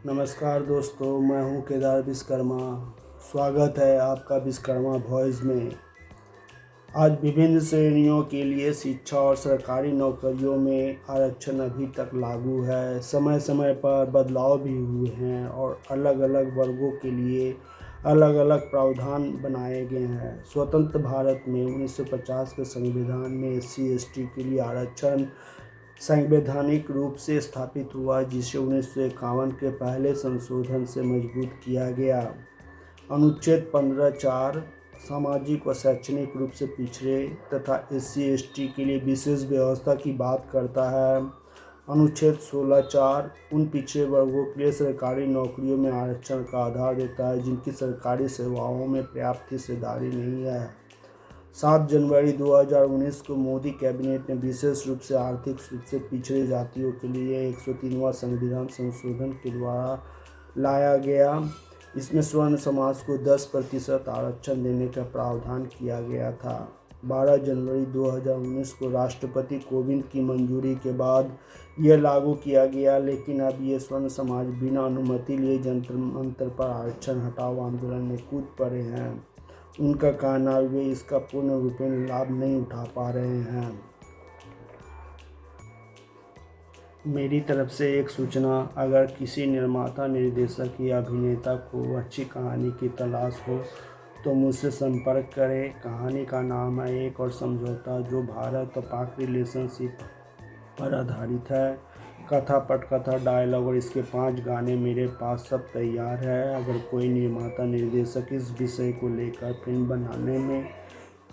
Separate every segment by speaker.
Speaker 1: नमस्कार दोस्तों, मैं हूं केदार विश्वकर्मा। स्वागत है आपका विश्वकर्मा वॉइस में। आज विभिन्न श्रेणियों के लिए शिक्षा और सरकारी नौकरियों में आरक्षण अभी तक लागू है। समय समय पर बदलाव भी हुए हैं और अलग अलग वर्गों के लिए अलग अलग प्रावधान बनाए गए हैं। स्वतंत्र भारत में 1950 के संविधान में SC/ST के लिए आरक्षण संवैधानिक रूप से स्थापित हुआ, जिसे 1951 के पहले संशोधन से मजबूत किया गया। अनुच्छेद 15(4) सामाजिक व शैक्षणिक रूप से पिछड़े तथा SC/ST के लिए विशेष व्यवस्था की बात करता है। अनुच्छेद 16(4) उन पिछड़े वर्गों के लिए सरकारी नौकरियों में आरक्षण का आधार देता है जिनकी सरकारी सेवाओं में पर्याप्त हिस्सेदारी नहीं है। 7 जनवरी 2019 को मोदी कैबिनेट ने विशेष रूप से आर्थिक रूप से पिछड़े जातियों के लिए 103वां संविधान संशोधन के द्वारा लाया गया। इसमें स्वर्ण समाज को 10% आरक्षण देने का प्रावधान किया गया था। 12 जनवरी 2019 को राष्ट्रपति कोविंद की मंजूरी के बाद यह लागू किया गया, लेकिन अब ये स्वर्ण समाज बिना अनुमति लिए जंतर मंतर पर आरक्षण हटाओ आंदोलन में कूद पड़े हैं। उनका कहना वे इसका पूर्ण रूपेण लाभ नहीं उठा पा रहे हैं। मेरी तरफ से एक सूचना, अगर किसी निर्माता, निर्देशक या अभिनेता को अच्छी कहानी की तलाश हो तो मुझसे संपर्क करें। कहानी का नाम है एक और समझौता, जो भारत और पाक रिलेशनशिप पर आधारित है। कथा, पटकथा, डायलॉग और इसके 5 गाने मेरे पास सब तैयार है। अगर कोई निर्माता, निर्देशक इस विषय को लेकर फिल्म बनाने में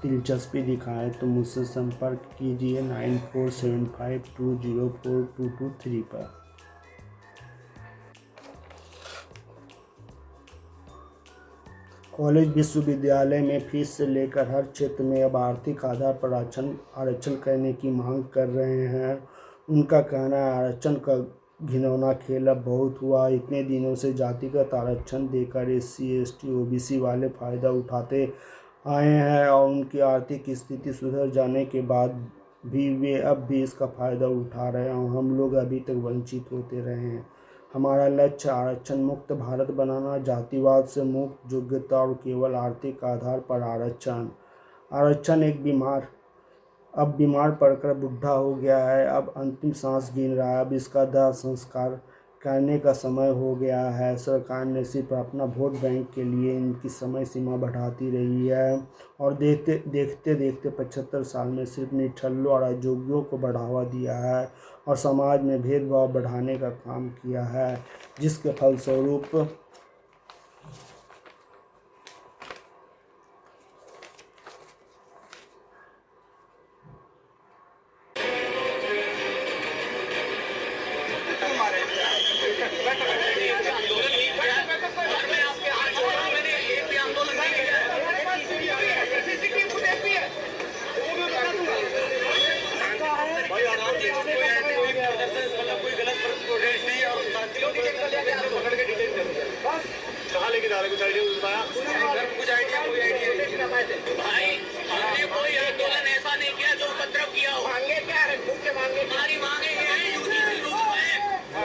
Speaker 1: दिलचस्पी दिखाए तो मुझसे संपर्क कीजिए 9475204223 पर। कॉलेज विश्वविद्यालय में फीस से लेकर हर क्षेत्र में अब आर्थिक आधार पर आरक्षण करने की मांग कर रहे हैं। उनका कहना है आरक्षण का घिनौना खेल अब बहुत हुआ। इतने दिनों से जातिगत आरक्षण देकर SC/ST OBC वाले फ़ायदा उठाते आए हैं और उनकी आर्थिक स्थिति सुधर जाने के बाद भी वे अब भी इसका फ़ायदा उठा रहे हैं और हम लोग अभी तक वंचित होते रहे हैं। हमारा लक्ष्य आरक्षण मुक्त भारत बनाना, जातिवाद से मुक्त, योग्यता और केवल आर्थिक आधार पर आरक्षण। आरक्षण अब बीमार पड़कर बुढ़ा हो गया है, अब अंतिम सांस गिन रहा है। अब इसका दाह संस्कार करने का समय हो गया है। सरकार ने सिर्फ अपना वोट बैंक के लिए इनकी समय सीमा बढ़ाती रही है और देखते देखते 75 साल में सिर्फ निठल्लों और अयोग्यों को बढ़ावा दिया है और समाज में भेदभाव बढ़ाने का काम किया है, जिसके फलस्वरूप
Speaker 2: कहाँ लेके जा रहे कुछ आइडिया बताया? कुछ आइडिया भाई, हमने कोई आंदोलन ऐसा नहीं किया जो उपद्रव किया हो। मांगे क्या है? हमारी मांगे ये है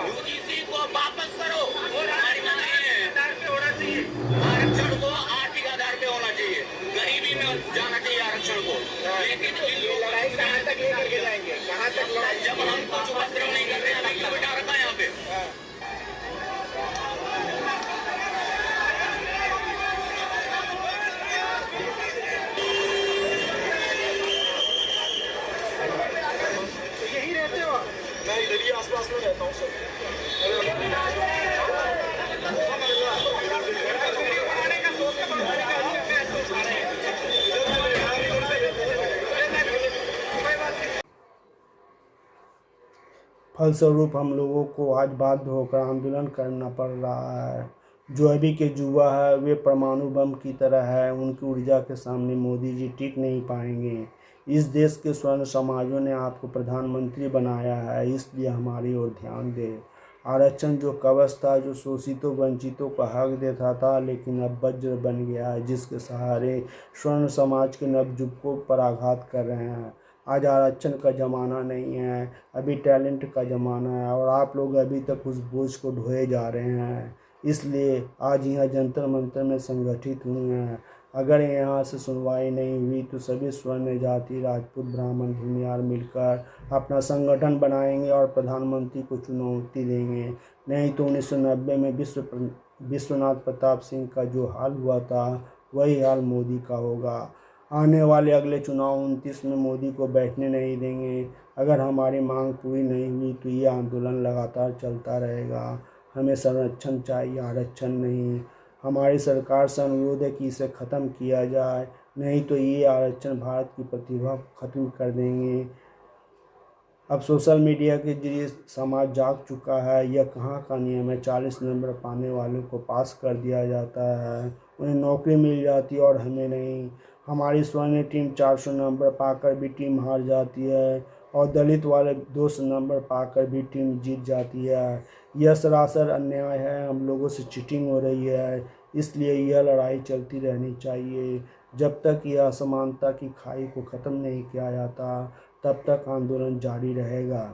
Speaker 2: UGC को वापस करो। हमारी मांगे आरक्षण को आर्थिक आधार पे होना चाहिए, गरीबी में जाना चाहिए आरक्षण को। लेकिन लड़ाई कहाँ तक लेकर के जाएंगे? कहाँ तक लड़ाई? जब हम कुछ उपद्रव नहीं कर रहे हैं, बिठा रखा है यहाँ पे। मैं इधर ही आसपास में रहता हूँ सर।
Speaker 1: फलस्वरूप हम लोगों को आज बाध्य होकर आंदोलन करना पड़ रहा है। जो अभी के युवा है वे परमाणु बम की तरह है, उनकी ऊर्जा के सामने मोदी जी टिक नहीं पाएंगे। इस देश के स्वर्ण समाजों ने आपको प्रधानमंत्री बनाया है, इसलिए हमारी ओर ध्यान दें। आरक्षण जो कवच था, जो शोषितों वंचितों का हक देता था, लेकिन अब वज्र बन गया है, जिसके सहारे स्वर्ण समाज के नवयुवकों पर आघात कर रहे हैं। आज आरक्षण का ज़माना नहीं है, अभी टैलेंट का ज़माना है और आप लोग अभी तक उस बोझ को ढोए जा रहे हैं। इसलिए आज यहाँ जंतर मंतर में संगठित हुए हैं। अगर यहाँ से सुनवाई नहीं हुई तो सभी स्वर्ण जाति राजपूत ब्राह्मण भूमिहार मिलकर अपना संगठन बनाएंगे और प्रधानमंत्री को चुनौती देंगे। नहीं तो 1990 में विश्वनाथ प्रताप सिंह का जो हाल हुआ था वही हाल मोदी का होगा। आने वाले अगले चुनाव 29 में मोदी को बैठने नहीं देंगे। अगर हमारी मांग पूरी नहीं हुई तो ये आंदोलन लगातार चलता रहेगा। हमें संरक्षण चाहिए, आरक्षण नहीं। हमारी सरकार से अनुरोध है कि इसे ख़त्म किया जाए, नहीं तो ये आरक्षण भारत की प्रतिभा को ख़त्म कर देंगे। अब सोशल मीडिया के जरिए समाज जाग चुका है। यह कहाँ का नियम है? 40 नंबर पाने वालों को पास कर दिया जाता है, उन्हें नौकरी मिल जाती है और हमें नहीं। हमारी स्वर्ण टीम 400 नंबर पाकर भी टीम हार जाती है और दलित वाले 200 नंबर पाकर भी टीम जीत जाती है। यह सरासर अन्याय है। हम लोगों से चीटिंग हो रही है, इसलिए यह लड़ाई चलती रहनी चाहिए। जब तक यह असमानता की खाई को ख़त्म नहीं किया जाता तब तक आंदोलन जारी रहेगा।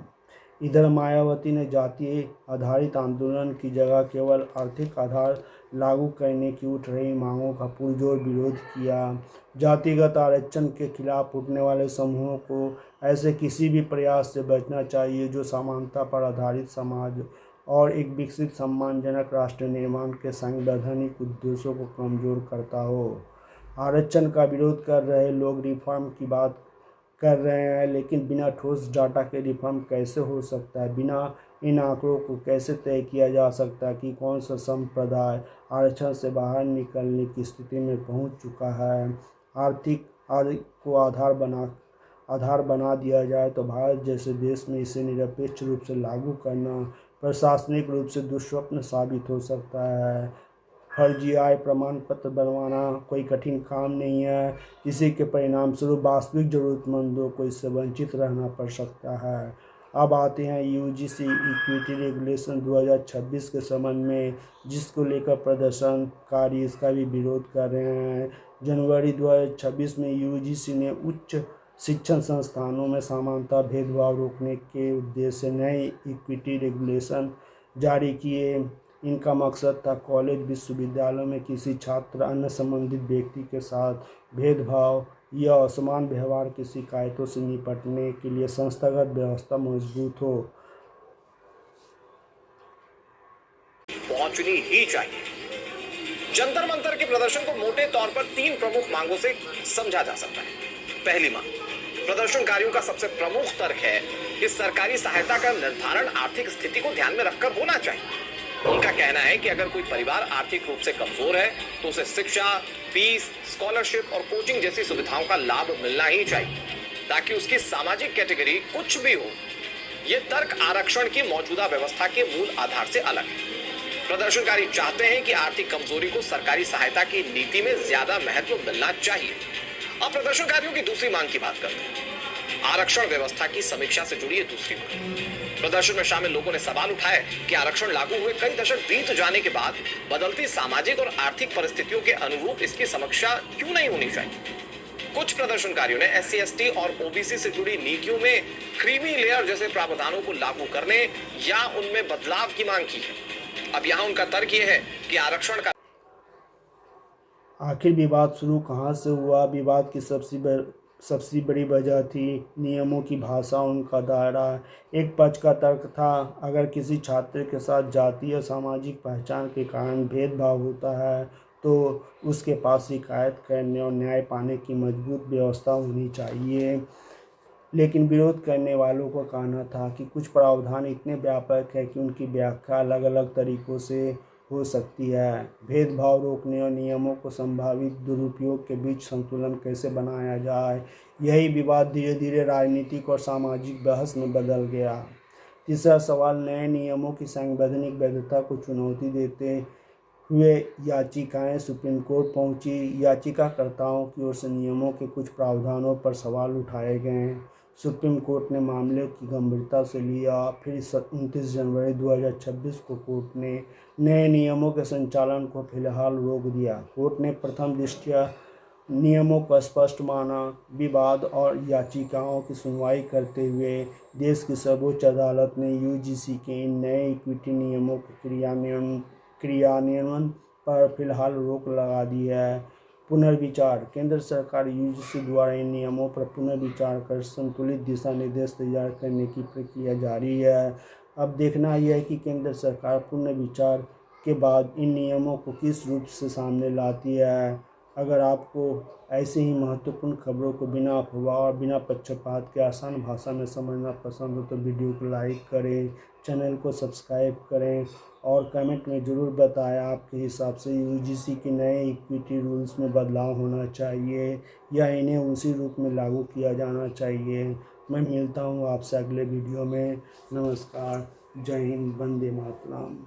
Speaker 1: इधर मायावती ने जातीय आधारित आंदोलन की जगह केवल आर्थिक आधार लागू करने की उठ रही मांगों का पुरजोर विरोध किया। जातिगत आरक्षण के खिलाफ उठने वाले समूहों को ऐसे किसी भी प्रयास से बचना चाहिए जो समानता पर आधारित समाज और एक विकसित सम्मानजनक राष्ट्र निर्माण के संवैधानिक उद्देश्यों को कमजोर करता हो। आरक्षण का विरोध कर रहे लोग रिफॉर्म की बात कर रहे हैं, लेकिन बिना ठोस डाटा के रिफॉर्म कैसे हो सकता है? बिना इन आंकड़ों को कैसे तय किया जा सकता है कि कौन सा संप्रदाय आरक्षण से बाहर निकलने की स्थिति में पहुंच चुका है? आर्थिक आदि को आधार बना दिया जाए तो भारत जैसे देश में इसे निरपेक्ष रूप से लागू करना प्रशासनिक रूप से दुष्स्वप्न साबित हो सकता है। फर्जी आय प्रमाण पत्र बनवाना कोई कठिन काम नहीं है, इसी के परिणाम स्वरूप वास्तविक ज़रूरतमंदों को इससे वंचित रहना पड़ सकता है। अब आते हैं यूजीसी इक्विटी रेगुलेशन 2026 के संबंध में, जिसको लेकर प्रदर्शनकारी इसका भी विरोध कर रहे हैं। जनवरी 2026 में यूजीसी ने उच्च शिक्षण संस्थानों में समानता भेदभाव रोकने के उद्देश्य से नए इक्विटी रेगुलेशन जारी किए। इनका मकसद था कॉलेज विश्वविद्यालयों में किसी छात्र अन्य संबंधित व्यक्ति के साथ भेदभाव या असमान व्यवहार की शिकायतों से निपटने के लिए संस्थागत व्यवस्था मजबूत हो।
Speaker 2: पहुंचनी ही चाहिए। जंतर मंतर के प्रदर्शन को मोटे तौर पर 3 प्रमुख मांगों से समझा जा सकता है। पहली मांग, प्रदर्शनकारियों का सबसे प्रमुख तर्क है कि सरकारी सहायता का निर्धारण आर्थिक स्थिति को ध्यान में रखकर होना चाहिए। उनका कहना है कि अगर कोई परिवार आर्थिक रूप से कमजोर है तो उसे शिक्षा, फीस, स्कॉलरशिप और कोचिंग जैसी सुविधाओं का लाभ मिलना ही चाहिए, ताकि उसकी सामाजिक कैटेगरी कुछ भी हो। ये तर्क आरक्षण की मौजूदा व्यवस्था के मूल आधार से अलग है। प्रदर्शनकारी चाहते हैं कि आर्थिक कमजोरी को सरकारी सहायता की नीति में ज्यादा महत्व मिलना चाहिए। अब प्रदर्शनकारियों की दूसरी मांग की बात करते हैं। आरक्षण व्यवस्था की समीक्षा से जुड़ी है दूसरी मांग। प्रदर्शन में शामिल लोगों ने सवाल उठाए कि आरक्षण लागू हुए कई दशक बीत जाने के बाद बदलती सामाजिक और आर्थिक परिस्थितियों के अनुरूप इसकी समीक्षा क्यों नहीं होनी चाहिए। कुछ प्रदर्शनकारियों ने SC, ST और OBC से जुड़ी नीतियों में क्रीमी लेयर जैसे प्रावधानों को लागू करने या उनमें बदलाव की मांग की है। अब यहाँ उनका तर्क यह है कि आरक्षण का
Speaker 1: आखिर विवाद शुरू कहाँ से हुआ? विवाद की सबसे बड़ी वजह थी नियमों की भाषा, उनका दायरा। एक पक्ष का तर्क था अगर किसी छात्र के साथ जाति या सामाजिक पहचान के कारण भेदभाव होता है तो उसके पास शिकायत करने और न्याय पाने की मजबूत व्यवस्था होनी चाहिए। लेकिन विरोध करने वालों का कहना था कि कुछ प्रावधान इतने व्यापक है कि उनकी व्याख्या अलग अलग तरीक़ों से हो सकती है। भेदभाव रोकने और नियमों को संभावित दुरुपयोग के बीच संतुलन कैसे बनाया जाए, यही विवाद धीरे धीरे राजनीतिक और सामाजिक बहस में बदल गया। तीसरा सवाल, नए नियमों की संवैधानिक वैधता को चुनौती देते हुए याचिकाएं सुप्रीम कोर्ट पहुंची। याचिकाकर्ताओं की ओर से नियमों के कुछ प्रावधानों पर सवाल उठाए गए। सुप्रीम कोर्ट ने मामले की गंभीरता से लिया। फिर 29 जनवरी 2026 को कोर्ट ने नए नियमों के संचालन को फिलहाल रोक दिया। कोर्ट ने प्रथम दृष्टया नियमों को स्पष्ट माना। विवाद और याचिकाओं की सुनवाई करते हुए देश की सर्वोच्च अदालत ने यूजीसी के इन नए इक्विटी नियमों के क्रियान्वयन पर फिलहाल रोक लगा दी है। पुनर्विचार। केंद्र सरकार यूजीसी द्वारा इन नियमों पर पुनर्विचार कर संतुलित दिशा निर्देश तैयार करने की प्रक्रिया जारी है। अब देखना यह है कि केंद्र सरकार पुनर्विचार के बाद इन नियमों को किस रूप से सामने लाती है। अगर आपको ऐसे ही महत्वपूर्ण खबरों को बिना अफवाह और बिना पक्षपात के आसान भाषा में समझना पसंद हो तो वीडियो को लाइक करें, चैनल को सब्सक्राइब करें और कमेंट में ज़रूर बताएं आपके हिसाब से यूजीसी के नए इक्विटी रूल्स में बदलाव होना चाहिए या इन्हें उसी रूप में लागू किया जाना चाहिए। मैं मिलता हूँ आपसे अगले वीडियो में। नमस्कार, जय हिंद, वंदे मातरम।